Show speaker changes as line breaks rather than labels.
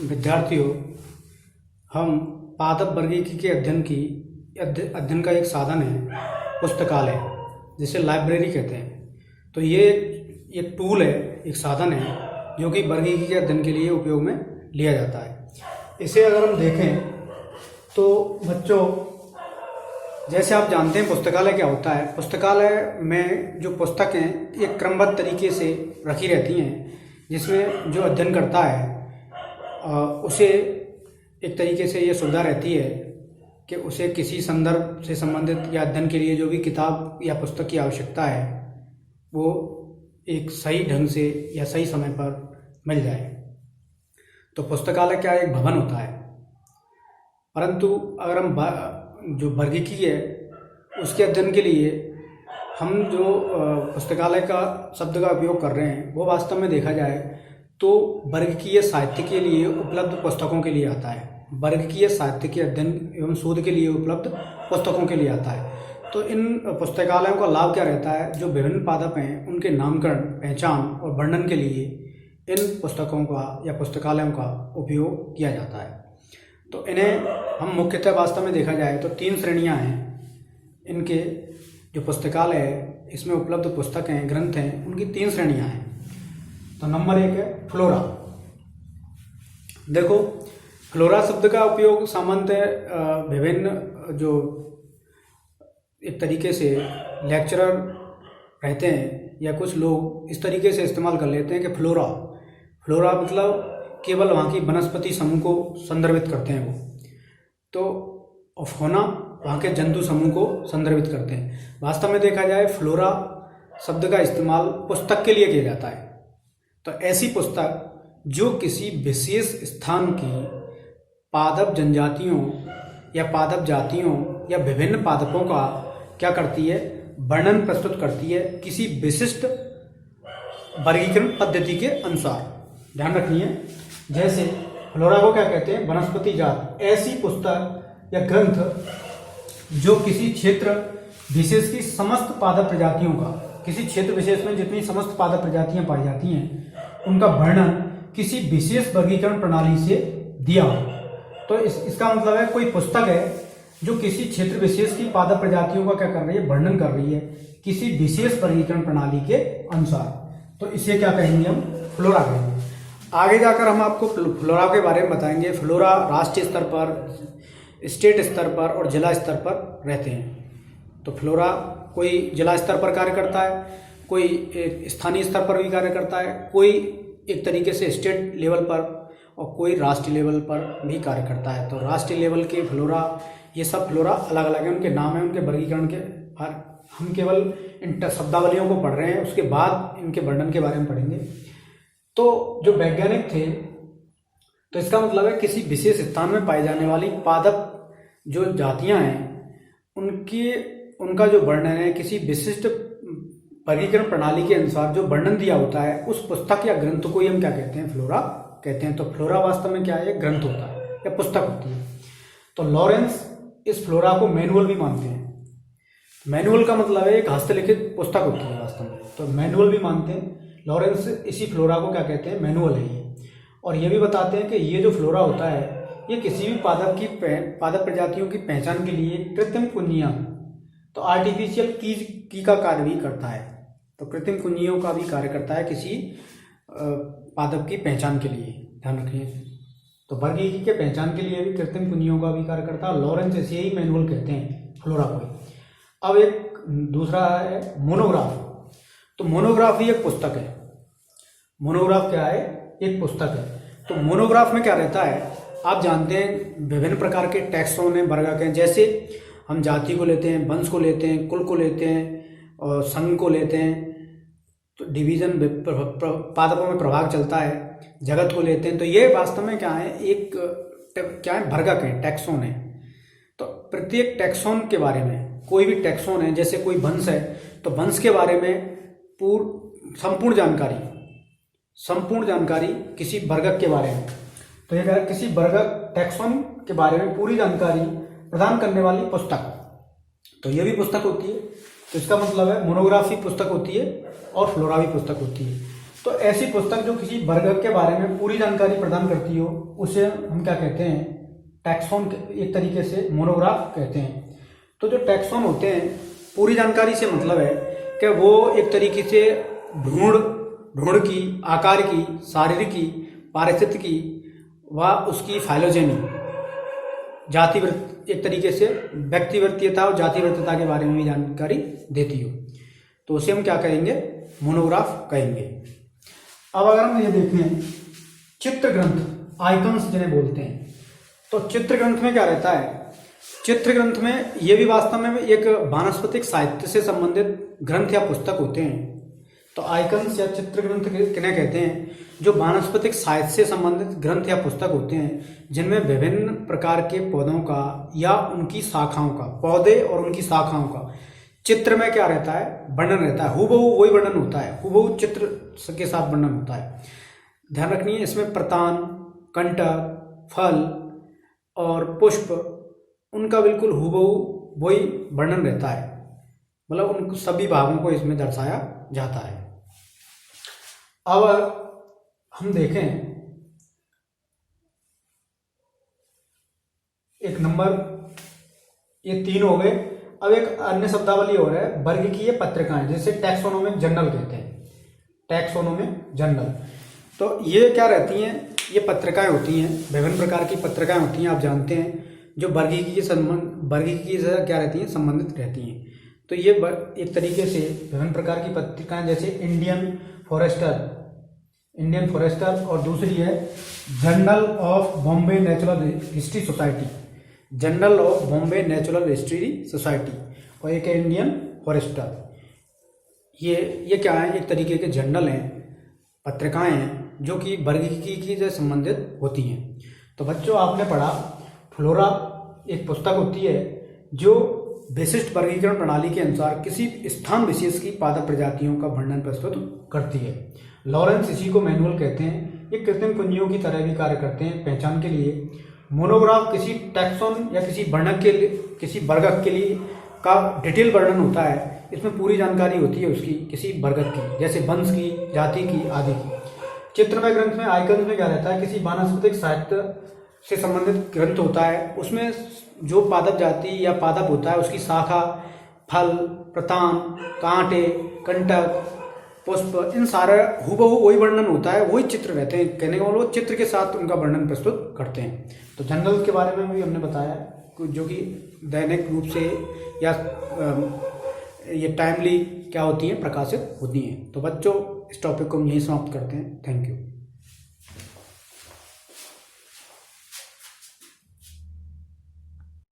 विद्यार्थियों, हम पादप वर्गीकी के अध्ययन का एक साधन है पुस्तकालय, जिसे लाइब्रेरी कहते हैं। तो ये एक टूल है, एक साधन है जो कि वर्गीकी के अध्ययन के लिए उपयोग में लिया जाता है। इसे अगर हम देखें तो बच्चों, जैसे आप जानते हैं पुस्तकालय क्या होता है। पुस्तकालय में जो पुस्तकें एक क्रमबद्ध तरीके से रखी रहती हैं, जिसमें जो अध्ययन करता है उसे एक तरीके से ये सुविधा रहती है कि उसे किसी संदर्भ से संबंधित या अध्ययन के लिए जो भी किताब या पुस्तक की आवश्यकता है वो एक सही ढंग से या सही समय पर मिल जाए। तो पुस्तकालय क्या एक भवन होता है, परंतु अगर हम जो वर्गीकी है उसके अध्ययन के लिए हम जो पुस्तकालय का शब्द का उपयोग कर रहे हैं वो वास्तव में देखा जाए तो वर्गीकीय साहित्य के लिए उपलब्ध पुस्तकों के लिए आता है। वर्गीकीय साहित्य के अध्ययन एवं शोध के लिए उपलब्ध पुस्तकों के लिए आता है। तो इन पुस्तकालयों का लाभ क्या रहता है? जो विभिन्न पादप हैं उनके नामकरण, पहचान और वर्णन के लिए इन पुस्तकों का या पुस्तकालयों का उपयोग किया जाता है। तो इन्हें हम मुख्यतः वास्तव में देखा जाए तो 3 श्रेणियां हैं। इनके जो पुस्तकालय है इसमें उपलब्ध पुस्तक हैं, ग्रंथ हैं, उनकी 3 श्रेणियां हैं। तो नंबर 1 है फ्लोरा। देखो, फ्लोरा शब्द का उपयोग सामान्यतः विभिन्न जो एक तरीके से लेक्चरर रहते हैं या कुछ लोग इस तरीके से इस्तेमाल कर लेते हैं कि फ्लोरा मतलब केवल वहाँ की वनस्पति समूह को संदर्भित करते हैं वो। तो और फौना वहाँ के जंतु समूह को संदर्भित करते हैं। वास्तव में देखा जाए फ्लोरा शब्द का इस्तेमाल पुस्तक के लिए किया जाता है। तो ऐसी पुस्तक जो किसी विशेष स्थान की पादप जनजातियों या पादप जातियों या विभिन्न पादपों का क्या करती है, वर्णन प्रस्तुत करती है किसी विशिष्ट वर्गीकरण पद्धति के अनुसार। ध्यान रखिए, जैसे फ्लोरा को क्या कहते हैं, वनस्पति जात। ऐसी पुस्तक या ग्रंथ जो किसी क्षेत्र विशेष की समस्त पादप प्रजातियों का, किसी क्षेत्र विशेष में जितनी समस्त पादप प्रजातियां पाई जाती हैं उनका वर्णन किसी विशेष वर्गीकरण प्रणाली से दिया हो। तो इसका मतलब है कोई पुस्तक है जो किसी क्षेत्र विशेष की पादप प्रजातियों का क्या कर रही है, वर्णन कर रही है किसी विशेष वर्गीकरण प्रणाली के अनुसार। तो इसे क्या कहेंगे, हम फ्लोरा कहेंगे। आगे जाकर हम आपको फ्लोरा के बारे में बताएंगे। फ्लोरा राष्ट्रीय स्तर पर, स्टेट स्तर पर और जिला स्तर पर रहते हैं। तो फ्लोरा कोई जिला स्तर पर कार्य करता है, कोई स्थानीय स्तर पर भी कार्य करता है, कोई एक तरीके से स्टेट लेवल पर और कोई राष्ट्रीय लेवल पर भी कार्य करता है। तो राष्ट्रीय लेवल के फ्लोरा, ये सब फ्लोरा अलग अलग हैं, उनके नाम हैं, उनके वर्गीकरण के। हम केवल इन शब्दावलियों को पढ़ रहे हैं, उसके बाद इनके वर्णन के बारे में पढ़ेंगे। तो जो वैज्ञानिक थे, तो इसका मतलब है किसी विशेष स्थान में पाई जाने वाली पादप जो जातियां हैं उनका जो वर्णन है किसी विशिष्ट वर्गीकरण प्रणाली के अनुसार जो वर्णन दिया होता है, उस पुस्तक या ग्रंथ को ही हम क्या कहते हैं, फ्लोरा कहते हैं। तो फ्लोरा वास्तव में क्या है, ग्रंथ होता है या पुस्तक होती है। तो लॉरेंस इस फ्लोरा को मैनुअल भी मानते हैं। मैनुअल का मतलब है एक हस्तलिखित पुस्तक होती है वास्तव में, तो मैनुअल भी मानते हैं। लॉरेंस इसी फ्लोरा को क्या कहते हैं, मैनुअल है ये। और ये भी बताते हैं कि ये जो फ्लोरा होता है ये किसी भी पादप प्रजातियों की पहचान के लिए कृत्रिम कुंजियां, तो आर्टिफिशियल की का कार्य भी करता है। तो कृत्रिम कुंजियों का भी कार्य करता है किसी पादप की पहचान के लिए। ध्यान रखिए, तो वर्गीकी के पहचान के लिए भी कृत्रिम कुंजियों का भी कार्य करता है। लॉरेंस इसे ही मैनुअल कहते हैं फ्लोरा को। अब एक दूसरा है मोनोग्राफ। तो मोनोग्राफ ही एक पुस्तक है। मोनोग्राफ क्या है, एक पुस्तक है। तो मोनोग्राफ में क्या रहता है, आप जानते हैं विभिन्न प्रकार के टैक्सोन हैं, वर्गक हैं। जैसे हम जाति को लेते हैं, वंश को लेते हैं, कुल को लेते हैं और संघ को लेते हैं। तो डिवीजन पादपों में प्रभाग चलता है, जगत को लेते हैं। तो ये वास्तव में क्या है, एक क्या है, वर्गक है, टैक्सोन है। तो प्रत्येक टैक्सोन के बारे में, कोई भी टैक्सोन है, जैसे कोई वंश है तो वंश के बारे में संपूर्ण जानकारी किसी वर्गक के बारे में। तो ये किसी वर्गक टैक्सोन के बारे में पूरी जानकारी प्रदान करने वाली पुस्तक, तो ये भी पुस्तक होती है। तो इसका मतलब है मोनोग्राफी पुस्तक होती है और फ्लोरा भी पुस्तक होती है। तो तो ऐसी पुस्तक जो किसी वर्ग के बारे में पूरी जानकारी प्रदान करती हो उसे हम क्या कहते हैं, टैक्सॉन, एक तरीके से मोनोग्राफ कहते हैं। तो जो टैक्सॉन होते हैं, पूरी जानकारी से मतलब है कि वो एक तरीके से ढूंढ की, आकार की, शारीरिक की, पारिस्थितिकी व उसकी फाइलोजेनी, एक तरीके से व्यक्तिवृत्तीयता और जातिवृत्तीयता के बारे में भी जानकारी देती हो, तो उसे हम क्या कहेंगे, मोनोग्राफ कहेंगे। अब अगर हम ये देखें चित्र ग्रंथ, आइकन्स जिन्हें बोलते हैं, तो चित्र ग्रंथ में क्या रहता है, चित्र ग्रंथ में ये भी वास्तव में एक वानस्पतिक साहित्य से संबंधित ग्रंथ या पुस्तक होते हैं। तो आइकन्स या चित्र ग्रंथ किन्हें कहते हैं, जो वानस्पतिक साहित्य से संबंधित ग्रंथ या पुस्तक होते हैं जिनमें विभिन्न प्रकार के पौधों का या उनकी शाखाओं का, पौधे और उनकी शाखाओं का चित्र में क्या रहता है, वर्णन रहता है। हूबहू वही वर्णन होता है, हूबहू चित्र के साथ वर्णन होता है। ध्यान रखनी है, इसमें प्रतान, कंटक, फल और पुष्प, उनका बिल्कुल हूबहू वही वर्णन रहता है, मतलब उन सभी भागों को इसमें दर्शाया जाता है। अब हम देखें एक नंबर, ये 3 हो गए। अब एक अन्य शब्दावली और है, वर्गीकीय पत्रिकाएं, जैसे टैक्सोनोमिक जर्नल कहते हैं, टैक्सोनोमिक जर्नल। तो ये क्या रहती हैं, ये पत्रिकाएं होती हैं, विभिन्न प्रकार की पत्रिकाएं होती हैं, आप जानते हैं, जो वर्गीकीय से क्या रहती हैं, संबंधित रहती हैं। तो ये एक तरीके से विभिन्न प्रकार की पत्रिकाएं, जैसे इंडियन फॉरेस्टर और दूसरी है journal of Bombay natural history society, journal of Bombay natural history society, और एक है इंडियन फॉरेस्टर। ये क्या है, एक तरीके के जर्नल हैं, पत्रिकाएं हैं, जो कि वर्गीकी से संबंधित होती हैं। तो बच्चों, आपने पढ़ा फ्लोरा एक पुस्तक होती है जो विशिष्ट वर्गीकरण प्रणाली के अनुसार किसी स्थान विशेष की पादप प्रजातियों का वर्णन प्रस्तुत करती है। लॉरेंस इसी को मैनुअल कहते हैं। ये कृत्रिम कुंजियों की तरह भी कार्य करते हैं पहचान के लिए। मोनोग्राफ किसी टैक्सॉन या किसी वर्गक के लिए का डिटेल वर्णन होता है। इसमें पूरी जानकारी होती है उसकी, किसी वर्गक की, जैसे वंश की, जाति की, आदि की। चित्रमय ग्रंथ में, आइकन में क्या रहता है, किसी वानस्पतिक साहित्य से संबंधित ग्रंथ होता है। उसमें जो पादप जाति या पादप होता है उसकी शाखा, फल, प्रतान, कांटे, कंटक, पुष्प, इन सारे हूबहू वही वर्णन होता है, वही चित्र रहते हैं। कहने का मतलब चित्र के साथ उनका वर्णन प्रस्तुत करते हैं। तो जर्नल के बारे में भी हमने बताया, जो कि दैनिक रूप से या ये टाइमली क्या होती हैं, प्रकाशित होती हैं। तो बच्चों, इस टॉपिक को हम यहीं समाप्त करते हैं। Thank you.